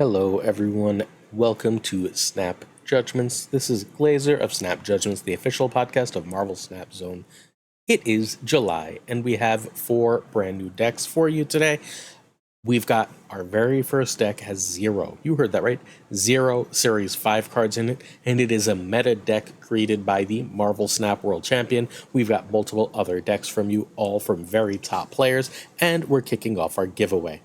Hello, everyone. Welcome to Snap Judgments. This is Glazer of Snap Judgments, the official podcast of Marvel Snap Zone. It is July, and we have 4 brand new decks for you today. We've got our very first deck has 0. You heard that right? 0 Series 5 cards in it, and it is a meta deck created by the Marvel Snap World Champion. We've got multiple other decks from you, all from very top players, and we're kicking off our giveaway.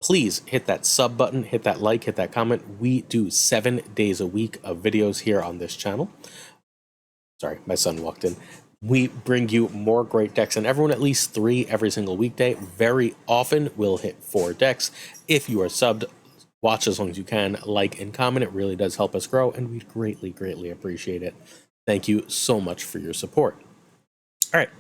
Please hit that sub button, hit that like, hit that comment. We do 7 days a week of videos here on this channel. Sorry, my son walked in. We bring you more great decks, and everyone at least 3 every single weekday. Very often we'll hit 4 decks. If you are subbed, watch as long as you can, like and comment. It really does help us grow, and we'd greatly appreciate it. Thank you so much for your support. All right.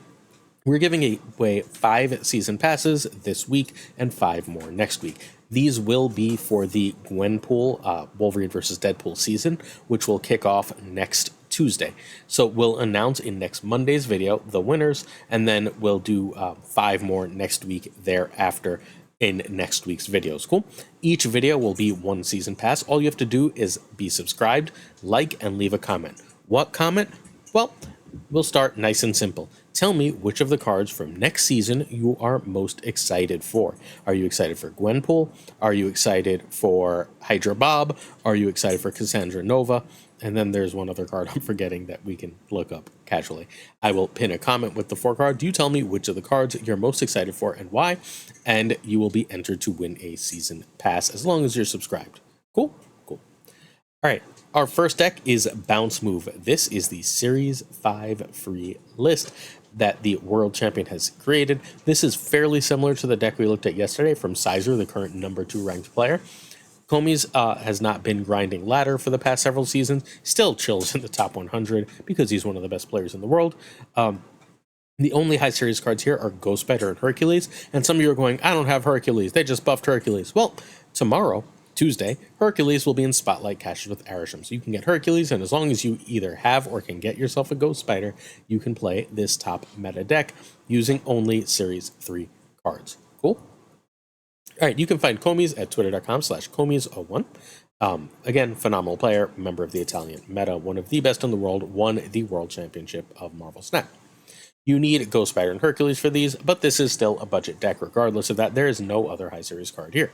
We're giving away 5 season passes this week and 5 more next week. These will be for the Gwenpool Wolverine vs. Deadpool season, which will kick off next Tuesday. So we'll announce in next Monday's video the winners, and then we'll do 5 more next week thereafter in next week's videos. Cool? Each video will be 1 season pass. All you have to do is be subscribed, like, and leave a comment. What comment? Well, we'll start nice and simple. Tell me which of the cards from next season you are most excited for. Are you excited for Gwenpool? Are you excited for Hydra Bob? Are you excited for Cassandra Nova? And then there's one other card I'm forgetting that we can look up casually. I will pin a comment with the 4 cards. You tell me which of the cards you're most excited for and why, and you will be entered to win a season pass as long as you're subscribed. Cool? Cool. All right. Our first deck is Bounce Move. This is the Series 5 free list that the World Champion has created. This is fairly similar to the deck we looked at yesterday from Sizer, the current number 2 ranked player. Comey's has not been grinding ladder for the past several seasons. Still chills in the top 100 because he's one of the best players in the world. The only high series cards here are Ghost Spider and Hercules. And some of you are going, I don't have Hercules. They just buffed Hercules. Well, tomorrow, Tuesday, Hercules will be in Spotlight Caches with Arishem. So you can get Hercules, and as long as you either have or can get yourself a Ghost Spider, you can play this top meta deck using only Series 3 cards. Cool? All right, you can find Comies at twitter.com/Comies01. Again, phenomenal player, member of the Italian meta, one of the best in the world, won the World Championship of Marvel Snap. You need Ghost Spider and Hercules for these, but this is still a budget deck. Regardless of that, there is no other high series card here.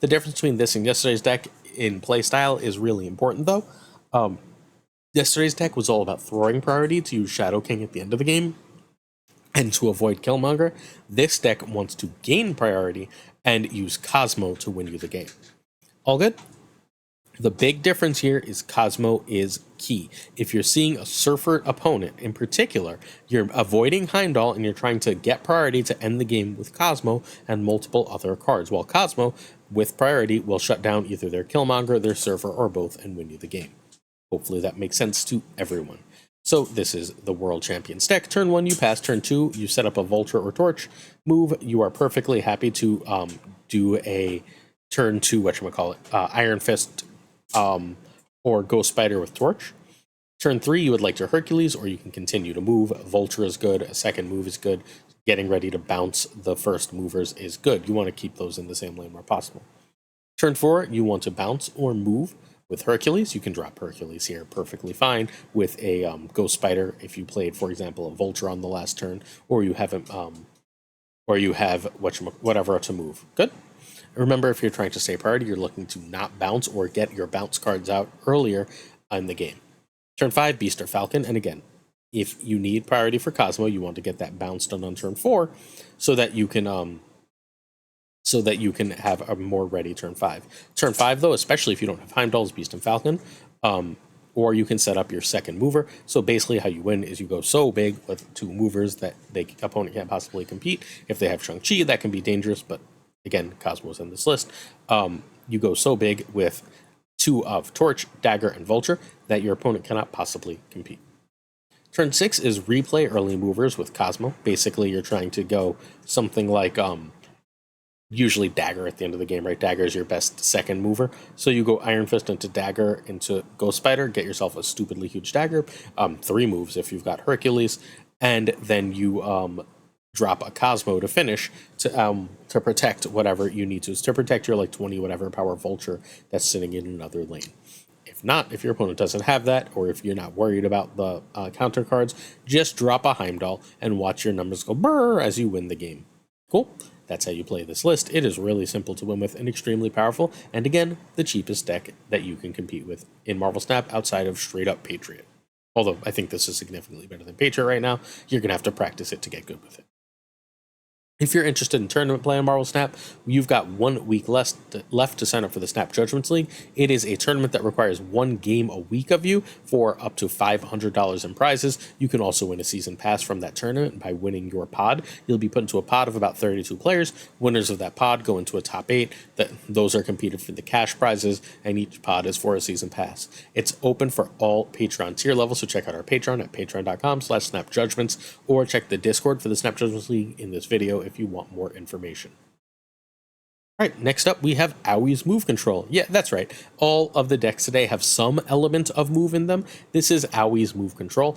The difference between this and yesterday's deck in playstyle is really important, though. Yesterday's deck was all about throwing priority to use Shadow King at the end of the game and to avoid Killmonger. This deck wants to gain priority and use Cosmo to win you the game. All good? The big difference here is Cosmo is key. If you're seeing a Surfer opponent in particular, you're avoiding Heimdall and you're trying to get priority to end the game with Cosmo and multiple other cards, while Cosmo, with priority, will shut down either their Killmonger, their Surfer, or both and win you the game. Hopefully that makes sense to everyone. So this is the World Champion's deck. Turn 1, you pass. Turn 2, you set up a Vulture or Torch move. You are perfectly happy to do a turn 2, Iron Fist or Ghost Spider with Torch. Turn 3, you would like to Hercules, or you can continue to move. Vulture is good. A second move is good. Getting ready to bounce the first movers is good. You want to keep those in the same lane where possible. Turn 4, you want to bounce or move with Hercules. You can drop Hercules here perfectly fine with a Ghost Spider if you played, for example, a Vulture on the last turn, or you have whatever to move. Good. Remember, if you're trying to stay priority, you're looking to not bounce or get your bounce cards out earlier in the game. Turn 5, Beast or Falcon. And again, if you need priority for Cosmo, you want to get that bounce done on turn 4 so that you can have a more ready turn 5. Turn 5, though, especially if you don't have Heimdall's Beast and Falcon, or you can set up your second mover. So basically how you win is you go so big with 2 movers that the opponent can't possibly compete. If they have Shang-Chi, that can be dangerous, but again, Cosmo's in this list. You go so big with 2 of Torch, Dagger, and Vulture that your opponent cannot possibly compete. Turn 6 is replay early movers with Cosmo. Basically, you're trying to go something like usually Dagger at the end of the game, right? Dagger is your best second mover. So you go Iron Fist into Dagger into Ghost Spider, get yourself a stupidly huge Dagger. 3 moves if you've got Hercules, and then you drop a Cosmo to finish to protect whatever you need to protect your like 20 whatever power vulture that's sitting in another lane. If not, if your opponent doesn't have that, or if you're not worried about the counter cards, just drop a Heimdall and watch your numbers go brrr as you win the game. Cool. That's how you play this list. It is really simple to win with and extremely powerful, and again, the cheapest deck that you can compete with in Marvel Snap outside of straight up Patriot. Although I think this is significantly better than Patriot right now, you're going to have to practice it to get good with it. If you're interested in tournament play on Marvel Snap, you've got 1 week left to sign up for the Snap Judgments League. It is a tournament that requires 1 game a week of you for up to $500 in prizes. You can also win a season pass from that tournament by winning your pod. You'll be put into a pod of about 32 players. Winners of that pod go into a top 8. Those are competed for the cash prizes, and each pod is for a season pass. It's open for all Patreon tier levels, so check out our Patreon at patreon.com/snapjudgments, or check the Discord for the Snap Judgments League in this video if you want more information. All right, next up we have Owie's move control. Yeah, that's right. All of the decks today have some element of move in them. This is Owie's move control.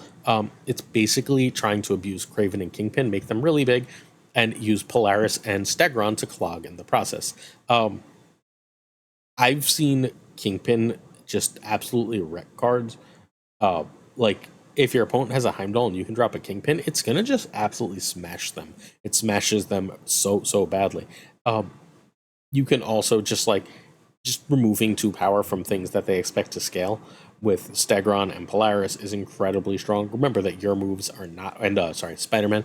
It's basically trying to abuse Kraven and Kingpin, make them really big, and use Polaris and Stegron to clog in the process. I've seen Kingpin just absolutely wreck cards. Like, if your opponent has a Heimdall and you can drop a Kingpin, it's going to just absolutely smash them. It smashes them so badly. You can also just removing 2 power from things that they expect to scale with Stegron and Polaris is incredibly strong. Remember that your moves are not, and Spider-Man,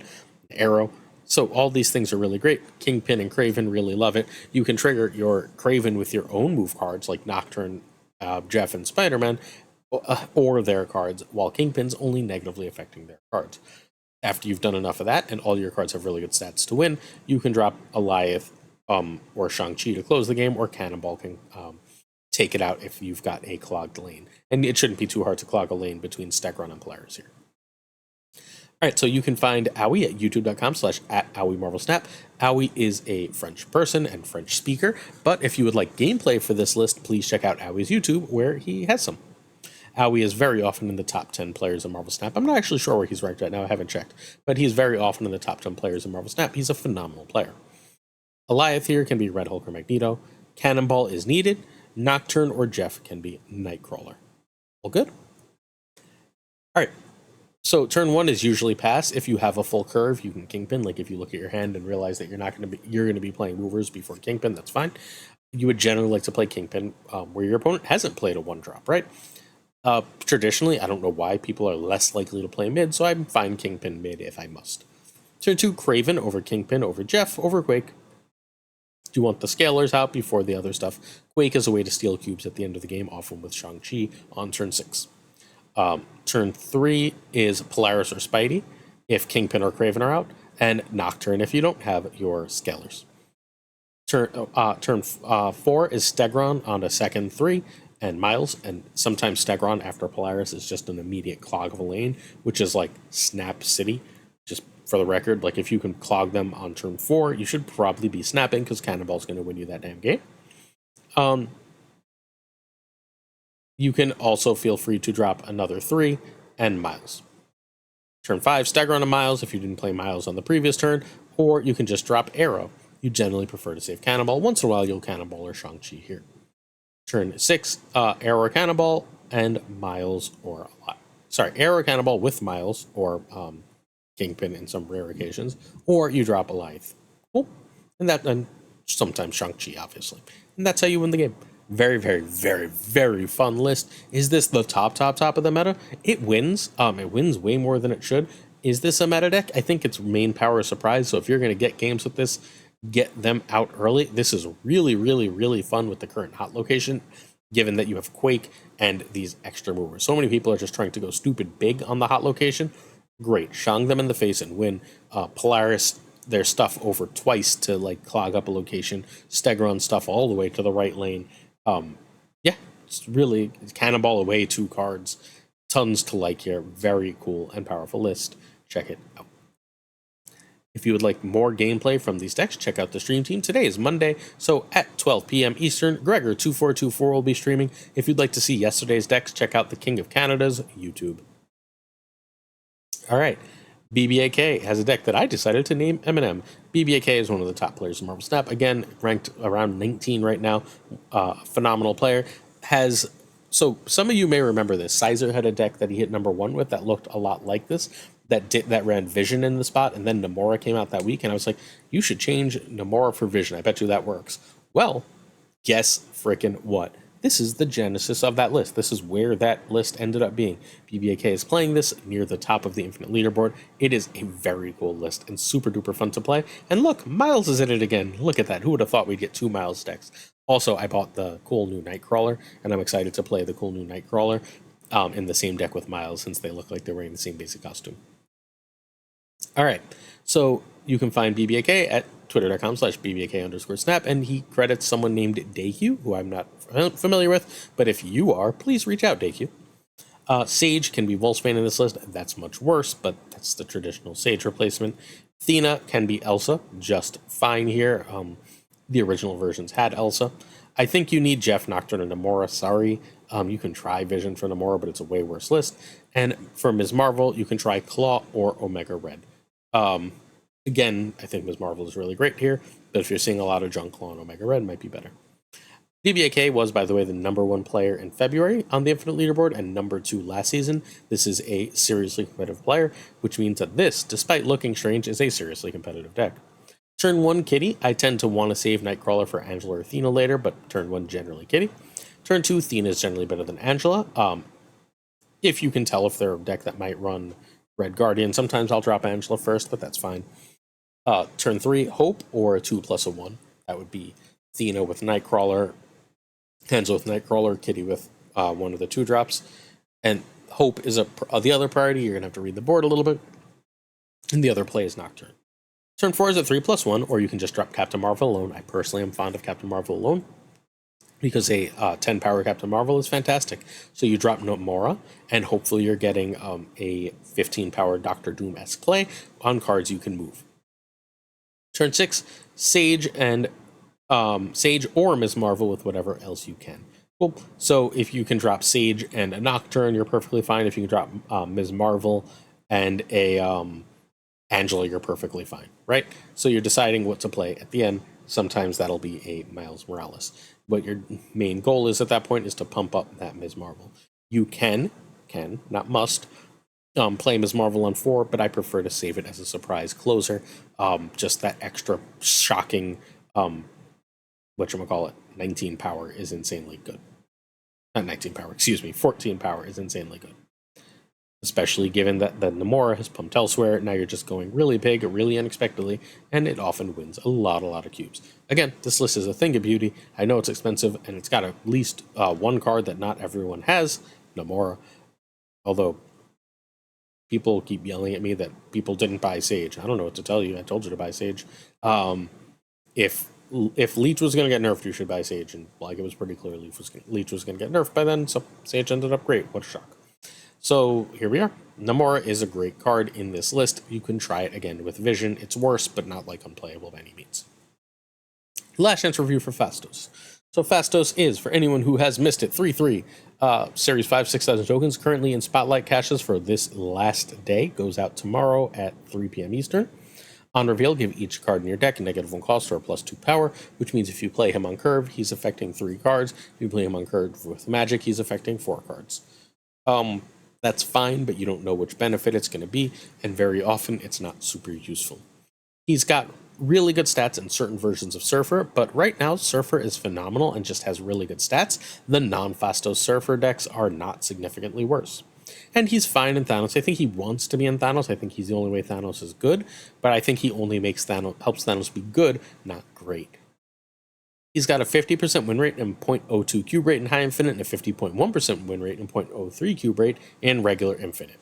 Arrow. So all these things are really great. Kingpin and Kraven really love it. You can trigger your Kraven with your own move cards like Nocturne, Jeff, and Spider-Man, or their cards, while Kingpin's only negatively affecting their cards. After you've done enough of that, and all your cards have really good stats to win, you can drop Goliath or Shang-Chi to close the game, or Cannonball can take it out if you've got a clogged lane. And it shouldn't be too hard to clog a lane between Stegron and Polaris here. All right, so you can find Owie at youtube.com/@OwieMarvelSnap. Owie is a French person and French speaker, but if you would like gameplay for this list, please check out Owie's YouTube, where he has some. Owie is very often in the top 10 players in Marvel Snap. I'm not actually sure where he's ranked right now. I haven't checked. But he's very often in the top 10 players in Marvel Snap. He's a phenomenal player. Goliath here can be Red Hulk or Magneto. Cannonball is needed. Nocturne or Jeff can be Nightcrawler. All good? All right. So turn 1 is usually pass. If you have a full curve, you can Kingpin. Like if you look at your hand and realize that you're going to be playing movers before Kingpin, that's fine. You would generally like to play Kingpin where your opponent hasn't played a 1-drop, right? Traditionally, I don't know why people are less likely to play mid, so I'm fine Kingpin mid if I must. Turn 2, Kraven over Kingpin over Jeff over Quake. Do you want the scalers out before the other stuff? Quake is a way to steal cubes at the end of the game, often with Shang-Chi on turn 6. Turn 3 is Polaris or Spidey if Kingpin or Kraven are out, and Nocturne if you don't have your scalers. Turn 4 is Stegron on a second 3, and Miles, and sometimes Stegron after Polaris is just an immediate clog of a lane, which is like Snap City. Just for the record, like if you can clog them on turn 4, you should probably be snapping because Cannonball's going to win you that damn game. You can also feel free to drop another 3 and Miles. Turn 5, Stegron and Miles if you didn't play Miles on the previous turn, or you can just drop Arrow. You generally prefer to save Cannonball. Once in a while, you'll Cannonball or Shang-Chi here. Turn 6, Arrow or Cannonball and Miles or... Arrow or Cannonball with Miles or Kingpin in some rare occasions, or you drop Goliath. Cool. And sometimes Shang-Chi, obviously. And that's how you win the game. Very, very, very, very fun list. Is this the top of the meta? It wins. It wins way more than it should. Is this a meta deck? I think it's main power surprise. So if you're going to get games with this, get them out early. This is really, really, really fun with the current hot location, given that you have Quake and these extra movers. So many people are just trying to go stupid big on the hot location. Great. Shang them in the face and win. Polaris, their stuff over twice to like clog up a location. Stegron stuff all the way to the right lane. Yeah, it's really Cannonball away 2 cards. Tons to like here. Very cool and powerful list. Check it out. If you would like more gameplay from these decks, check out the stream team. Today is Monday, so at 12 p.m. Eastern, Gregor2424 will be streaming. If you'd like to see yesterday's decks, check out the King of Canada's YouTube. All right, BBAK has a deck that I decided to name Eminem. BBAK is one of the top players in Marvel Snap. Again, ranked around 19 right now. Phenomenal player. So some of you may remember this. Sizer had a deck that he hit #1 with that looked a lot like this. That ran Vision in the spot, and then Namora came out that week, and I was like, you should change Namora for Vision. I bet you that works. Well, guess frickin' what? This is the genesis of that list. This is where that list ended up being. BBAK is playing this near the top of the Infinite Leaderboard. It is a very cool list and super duper fun to play. And look, Miles is in it again. Look at that. Who would have thought we'd get 2 Miles decks? Also, I bought the cool new Nightcrawler, and I'm excited to play the cool new Nightcrawler in the same deck with Miles, since they look like they're wearing the same basic costume. All right, so you can find BBAK at twitter.com/BBAK_snap, and he credits someone named Dayq, who I'm not familiar with, but if you are, please reach out, Dayq. Sage can be Wolfsbane in this list. That's much worse, but that's the traditional Sage replacement. Thena can be Elsa, just fine here. The original versions had Elsa. I think you need Jeff, Nocturne, and Namora. Sorry. You can try Vision for Namora, but it's a way worse list. And for Ms. Marvel, you can try Claw or Omega Red. Again, I think Ms. Marvel is really great here, but if you're seeing a lot of junk, Claw and Omega Red might be better. BBAK was, by the way, the #1 player in February on the Infinite Leaderboard and #2 last season. This is a seriously competitive player, which means that this, despite looking strange, is a seriously competitive deck. Turn 1 Kitty. I tend to want to save Nightcrawler for Angela or Thena later, but turn 1 generally Kitty. Turn 2 Thena is generally better than Angela. If you can tell if they're a deck that might run Red Guardian, sometimes I'll drop Angela first, but that's fine. Turn 3 Hope or a 2+1. That would be Thena with Nightcrawler, Angela with Nightcrawler, Kitty with one of the 2-drops. And Hope is the other priority. You're going to have to read the board a little bit. And the other play is Nocturne. Turn 4 is a 3+1, or you can just drop Captain Marvel alone. I personally am fond of Captain Marvel alone, because a 10-power Captain Marvel is fantastic. So you drop Namora, and hopefully you're getting a 15-power Doctor Doom-esque play on cards you can move. Turn 6, Sage and Sage or Ms. Marvel with whatever else you can. Cool. So if you can drop Sage and a Nocturne, you're perfectly fine. If you can drop Ms. Marvel and a Angela, you're perfectly fine, right? So you're deciding what to play at the end. Sometimes that'll be a Miles Morales. But your main goal is at that point is to pump up that Ms. Marvel. You can, not must, play Ms. Marvel on 4, but I prefer to save it as a surprise closer. Just that extra shocking, whatchamacallit, 19 power is insanely good. Not 19 power, 14 power is insanely good. Especially given that the Namora has pumped elsewhere. Now you're just going really big, really unexpectedly, and it often wins a lot of cubes. Again, this list is a thing of beauty. I know it's expensive, and it's got at least one card that not everyone has, Namora. Although, people keep yelling at me that people didn't buy Sage. I don't know what to tell you. I told you to buy Sage. If Leech was going to get nerfed, you should buy Sage, and like it was pretty clear Leech was going to get nerfed by then, so Sage ended up great. What a shock. So here we are. Namora is a great card in this list. You can try it again with Vision. It's worse, but not like unplayable by any means. Last chance review for Phastos. So Phastos is, for anyone who has missed it, 3/3. Series 5, 6,000 tokens currently in Spotlight caches for this last day. Goes out tomorrow at 3 p.m. Eastern. On reveal, give each card in your deck a -1 cost or a +2 power, which means if you play him on curve, he's affecting 3 cards. If you play him on curve with magic, he's affecting 4 cards. That's fine, but you don't know which benefit it's going to be, and very often it's not super useful. He's got really good stats in certain versions of Surfer, but right now Surfer is phenomenal and just has really good stats. The non-Phastos Surfer decks are not significantly worse. And he's fine in Thanos. I think he wants to be in Thanos. I think he's the only way Thanos is good, but I think he only helps Thanos be good, not great. He's got a 50% win rate and 0.02 cube rate in high infinite, and a 50.1% win rate and 0.03 cube rate in regular infinite.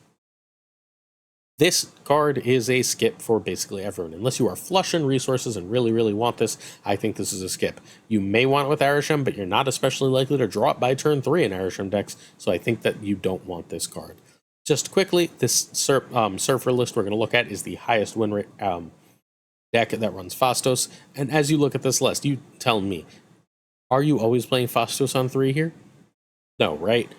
This card is a skip for basically everyone. Unless you are flush in resources and really want this, I think this is a skip. You may want it with Arishem, but you're not especially likely to draw it by turn 3 in Arishem decks, so I think that you don't want this card. Just quickly, this Surfer list we're going to look at is the highest win rate deck that runs Phastos, and as you look at this list, you tell me, are you always playing Phastos on 3 here? No, right?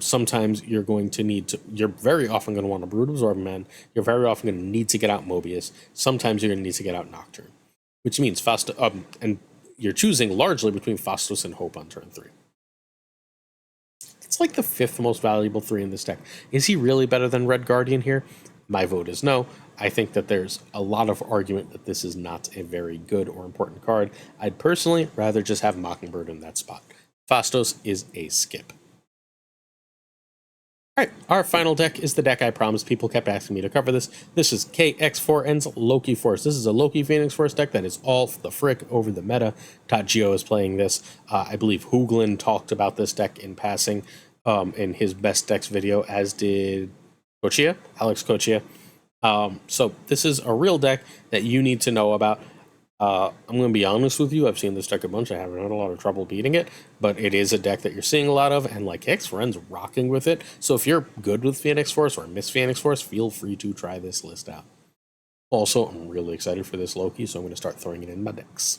sometimes you're going to need to, you're very often going to want a Brood Absorbing Man. You're very often going to need to get out Mobius. Sometimes you're going to need to get out Nocturne, which means Phastos, and you're choosing largely between Phastos and Hope on turn 3. It's like the 5th most valuable 3 in this deck. Is he really better than Red Guardian here? My vote is no. I think that there's a lot of argument that this is not a very good or important card. I'd personally rather just have Mockingbird in that spot. Phastos is a skip. Alright, our final deck is the deck I promised. People kept asking me to cover this. This is KX4N's Loki Force. This is a Loki Phoenix Force deck that is all the frick over the meta. Geo is playing this. I believe Hooglin talked about this deck in passing in his best decks video, as did Alex Kochia. So this is a real deck that you need to know about. I'm going to be honest with you, I've seen this deck a bunch. I haven't had a lot of trouble beating it, but it is a deck that you're seeing a lot of, and like X-Friend's rocking with it. So if you're good with Phoenix Force or Miss Phoenix Force, feel free to try this list out. Also, I'm really excited for this Loki, so I'm going to start throwing it in my decks.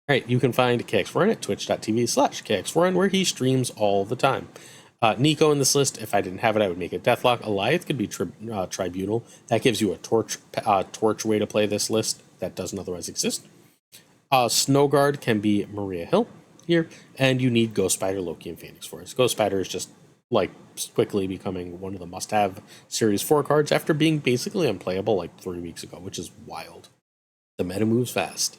Alright, you can find KX4N at twitch.tv/KX4N, where he streams all the time. Nico in this list, if I didn't have it, I would make it Deathlock. Alliath could be Tribunal. That gives you a torch way to play this list that doesn't otherwise exist. Snowguard can be Maria Hill here, and you need Ghost Spider, Loki, and Phoenix Force. Ghost Spider is just like quickly becoming one of the must-have Series 4 cards after being basically unplayable like 3 weeks ago, which is wild. The meta moves fast.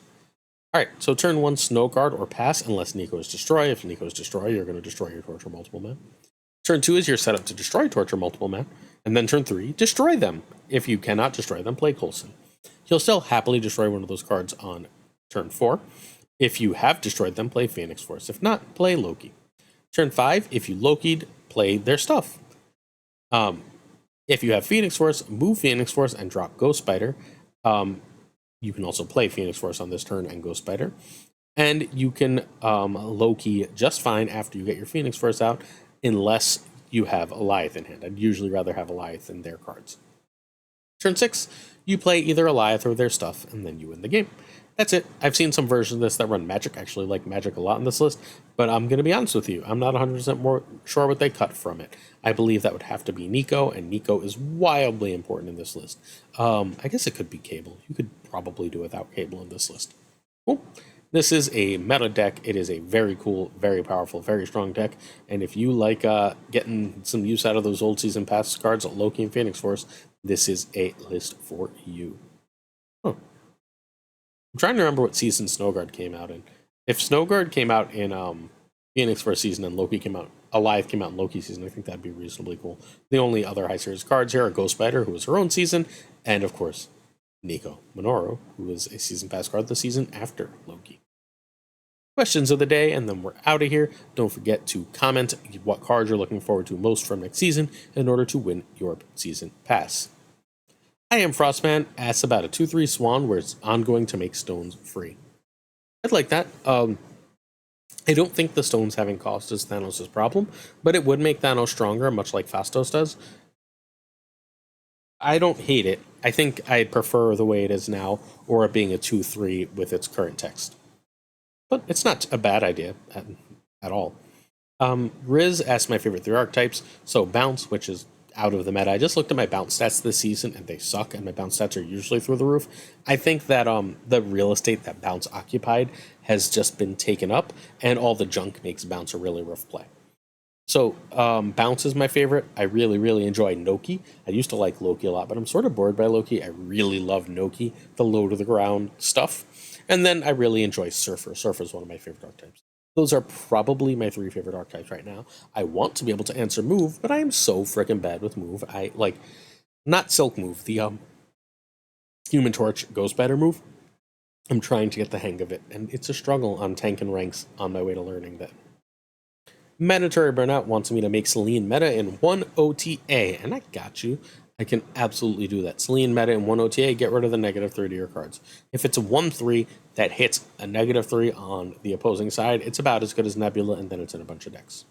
Alright, so turn 1 Snowguard or pass unless Nico is Destroy. If Nico is Destroy, you're going to destroy your Torture Multiple Man. Turn 2 is your setup to destroy Torture Multiple Man. And then turn 3, destroy them. If you cannot destroy them, play Coulson. He'll still happily destroy one of those cards on turn 4. If you have destroyed them, play Phoenix Force. If not, play Loki. Turn 5, if you Loki'd, play their stuff. If you have Phoenix Force, move Phoenix Force and drop Ghost Spider. You can also play Phoenix Force on this turn and Ghost Spider. And you can Loki just fine after you get your Phoenix Force out, unless you have Alliath in hand. I'd usually rather have Alliath in their cards. Turn 6, you play either Alliath or their stuff, and then you win the game. That's it. I've seen some versions of this that run Magic. I actually like Magic a lot in this list, but I'm going to be honest with you. I'm not 100% more sure what they cut from it. I believe that would have to be Nico, and Nico is wildly important in this list. I guess it could be Cable. You could probably do without Cable in this list. Cool. This is a meta deck. It is a very cool, very powerful, very strong deck. And if you like getting some use out of those old Season Pass cards, Loki and Phoenix Force, this is a list for you. Huh. I'm trying to remember what season Snowguard came out in. If Snowguard came out in Phoenix Force season and Loki came out, Alliath came out in Loki season, I think that'd be reasonably cool. The only other high series cards here are Ghost Spider, who was her own season, and of course, Nico Minoru, who was a Season Pass card the season after Loki. Questions of the day, and then we're out of here. Don't forget to comment what card you're looking forward to most from next season in order to win your Season Pass. I am Frostman, asks about a 2/3 Swan where it's ongoing to make stones free. I'd like that. I don't think the stones having cost is Thanos' problem, but it would make Thanos stronger, much like Phastos does. I don't hate it. I think I'd prefer the way it is now, or it being a 2/3 with its current text. But it's not a bad idea at all. Riz asked my favorite 3 archetypes. So Bounce, which is out of the meta. I just looked at my bounce stats this season, and they suck, and my bounce stats are usually through the roof. I think that the real estate that Bounce occupied has just been taken up, and all the junk makes Bounce a really rough play. So Bounce is my favorite. I really, really enjoy Noki. I used to like Loki a lot, but I'm sort of bored by Loki. I really love Noki, the low-to-the-ground stuff. And then I really enjoy Surfer. Surfer is one of my favorite archetypes. Those are probably my 3 favorite archetypes right now. I want to be able to answer Move, but I am so freaking bad with Move. I like, not Silk Move, the Human Torch Ghost Spider move. I'm trying to get the hang of it, and it's a struggle on tanking ranks on my way to learning that. Mandatory Burnout wants me to make Selene meta in 1 OTA, and I got you. I can absolutely do that. Selene meta in 1 OTA, get rid of the -3 to your cards. If it's a 1/3 that hits a -3 on the opposing side, it's about as good as Nebula, and then it's in a bunch of decks.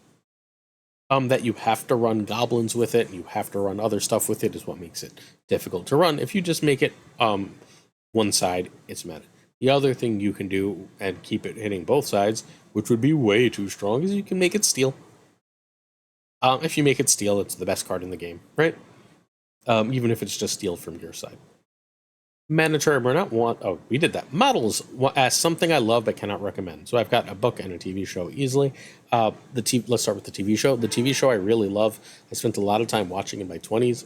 That you have to run goblins with it, you have to run other stuff with it, is what makes it difficult to run. If you just make it one side, it's meta. The other thing you can do and keep it hitting both sides, which would be way too strong, is you can make it steel. If you make it steal, it's the best card in the game, right? Even if it's just steal from your side. Mandatory burnout. We did that. Models as something I love but cannot recommend. So I've got a book and a TV show easily. Let's start with the TV show. The TV show I really love. I spent a lot of time watching in my 20s.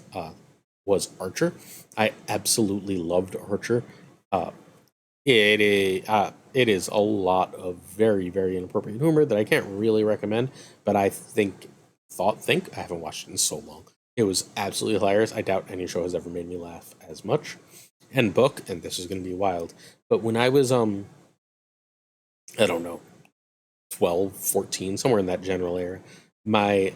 Was Archer. I absolutely loved Archer. It is a lot of very, very inappropriate humor that I can't really recommend, but I think I haven't watched it in so long. It was absolutely hilarious. I doubt any show has ever made me laugh as much. And book, and this is going to be wild, but when I was I don't know, 12, 14, somewhere in that general area, my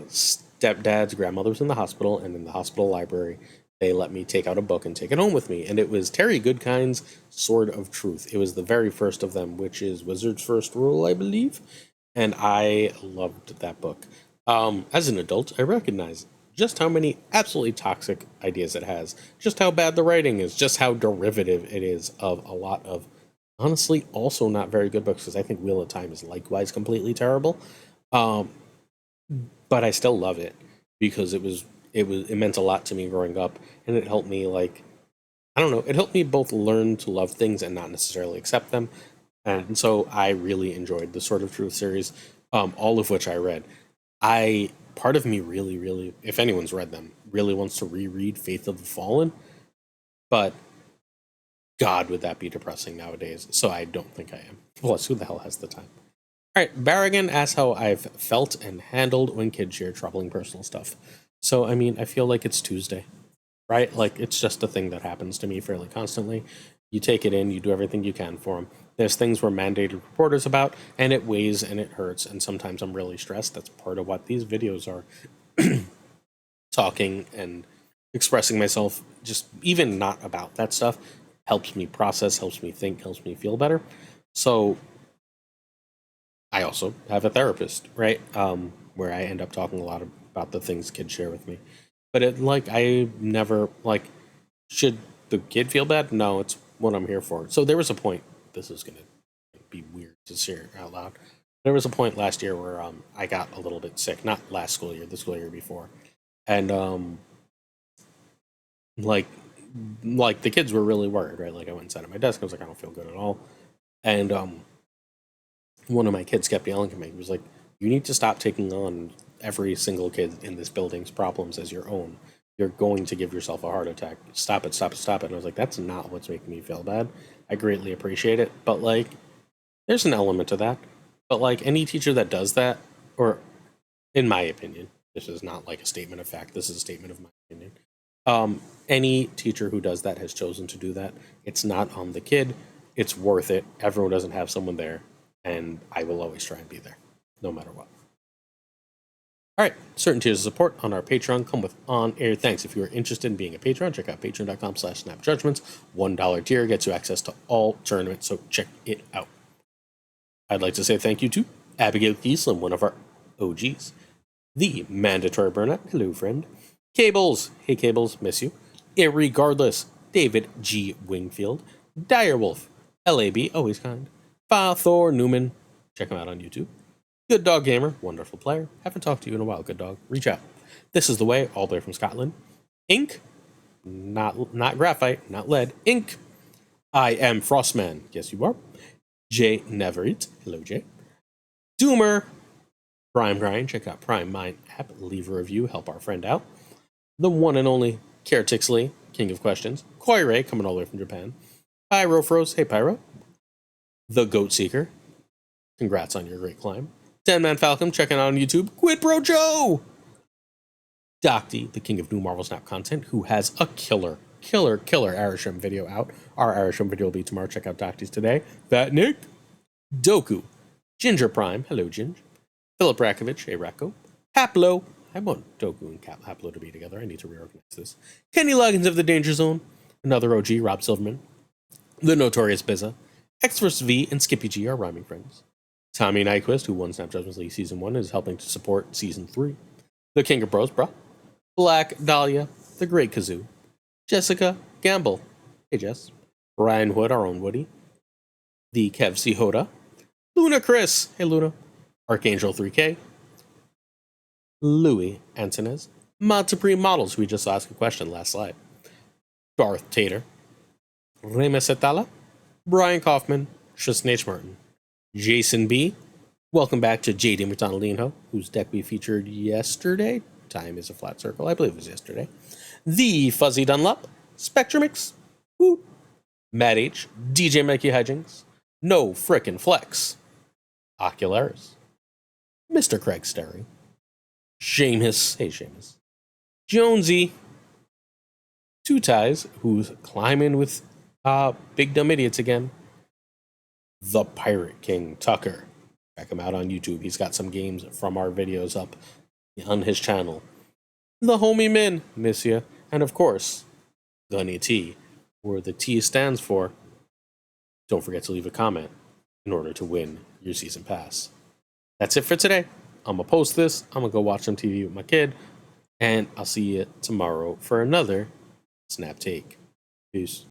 stepdad's grandmother was in the hospital, and in the hospital library they let me take out a book and take it home with me, and it was Terry Goodkind's Sword of Truth. It was the very first of them, which is Wizard's First Rule, I believe, and I loved that book. As an adult, I recognize just how many absolutely toxic ideas it has, just how bad the writing is, just how derivative it is of a lot of honestly also not very good books, because I think Wheel of Time is likewise completely terrible. Um, but I still love it because it meant a lot to me growing up, and it helped me, like, I don't know, it helped me both learn to love things and not necessarily accept them. And so I really enjoyed the Sword of Truth series, all of which I read. I Part of me really, really, if anyone's read them, really wants to reread Faith of the Fallen, but God, would that be depressing nowadays? So I don't think I am. Plus, who the hell has the time? All right, Barrigan asks how I've felt and handled when kids share troubling personal stuff. So, I mean, I feel like it's Tuesday, right? Like, it's just a thing that happens to me fairly constantly. You take it in, you do everything you can for them. There's things we're mandated reporters about, and it weighs and it hurts, and sometimes I'm really stressed. That's part of what these videos are. Talking and expressing myself, just even not about that stuff, helps me process, helps me think, helps me feel better. So I also have a therapist, right? Where I end up talking a lot about the things kids share with me. But I never, should the kid feel bad? No, it's what I'm here for. So there was a point, this is going to be weird to share out loud. There was a point last year where I got a little bit sick, not last school year, the school year before. And like the kids were really worried, right? Like I went and sat at my desk, I was like, I don't feel good at all. And one of my kids kept yelling at me. He was like, you need to stop taking on every single kid in this building's problems as your own. You're going to give yourself a heart attack. Stop it, stop it, stop it. And I was like, that's not what's making me feel bad. I greatly appreciate it. But there's an element to that. But any teacher that does that, or in my opinion, this is not like a statement of fact, this is a statement of my opinion. Any teacher who does that has chosen to do that. It's not on the kid. It's worth it. Everyone doesn't have someone there, and I will always try and be there, no matter what. All right, certain tiers of support on our Patreon come with on-air thanks. If you are interested in being a patron, check out patreon.com/snapjudgments. $1 tier gets you access to all tournaments, so check it out. I'd like to say thank you to Abigail Kieslam, one of our OGs. The Mandatory Burnout, hello friend. Cables, hey Cables, miss you. Irregardless, David G. Wingfield. Direwolf, LAB, always kind. FaThorNewman, check him out on YouTube. Good Dog Gamer, wonderful player. Haven't talked to you in a while, Good Dog. Reach out. This is the way, all the way from Scotland. Ink, not graphite, not lead. Ink. I am Frostman. Yes, you are. Jay Neverett. Hello, Jay. Doomer. Prime Grind. Check out Prime Mind app. Leave a review. Help our friend out. The one and only Kertixley, King of Questions. Koirei, coming all the way from Japan. Pyrofros. Hey, Pyro. The Goat Seeker. Congrats on your great climb. 10-Man Falcon, checking out on YouTube. Quid Pro Joe! Docty, the king of new Marvel Snap content, who has a killer Arisham video out. Our Arisham video will be tomorrow. Check out Docty's today. Fat Nick. Doku. Ginger Prime. Hello, Ginger. Philip Rakovich. Hey, Racco. Haplo. I want Doku and Haplo to be together. I need to reorganize this. Kenny Loggins of the Danger Zone. Another OG, Rob Silverman. The Notorious Bizza. X vs. V and Skippy G are rhyming friends. Tommy Nyquist, who won Snap Judgments League Season 1, is helping to support Season 3. The King of Bros, bruh. Black Dahlia, the Great Kazoo. Jessica Gamble. Hey, Jess. Ryan Wood, our own Woody. The Kev C. Hoda. Luna Chris. Hey, Luna. Archangel 3K. Louis Antones, Mod Supreme Models, who we just asked a question last slide, Darth Tater, Remus Etala, Brian Kaufman, Tristan Martin, Jason B. Welcome back to JD McDonaldinho, whose deck we featured yesterday. Time is a flat circle. I believe it was yesterday. The Fuzzy Dunlop, Spectrumix, Woo, Matt H, DJ Mikey Hijinks, No Frickin' Flex, Ocularis, Mr. Craig Sterry, Seamus, hey Seamus, Jonesy, Two Ties, who's climbing with Big Dumb Idiots again, the Pirate King Tuccrr. Check him out on YouTube. He's got some games from our videos up on his channel. The Homie Min, miss ya. And of course, Gunny T, where the T stands for. Don't forget to leave a comment in order to win your season pass. That's it for today. I'm going to post this. I'm going to go watch some TV with my kid. And I'll see you tomorrow for another Snap Take. Peace.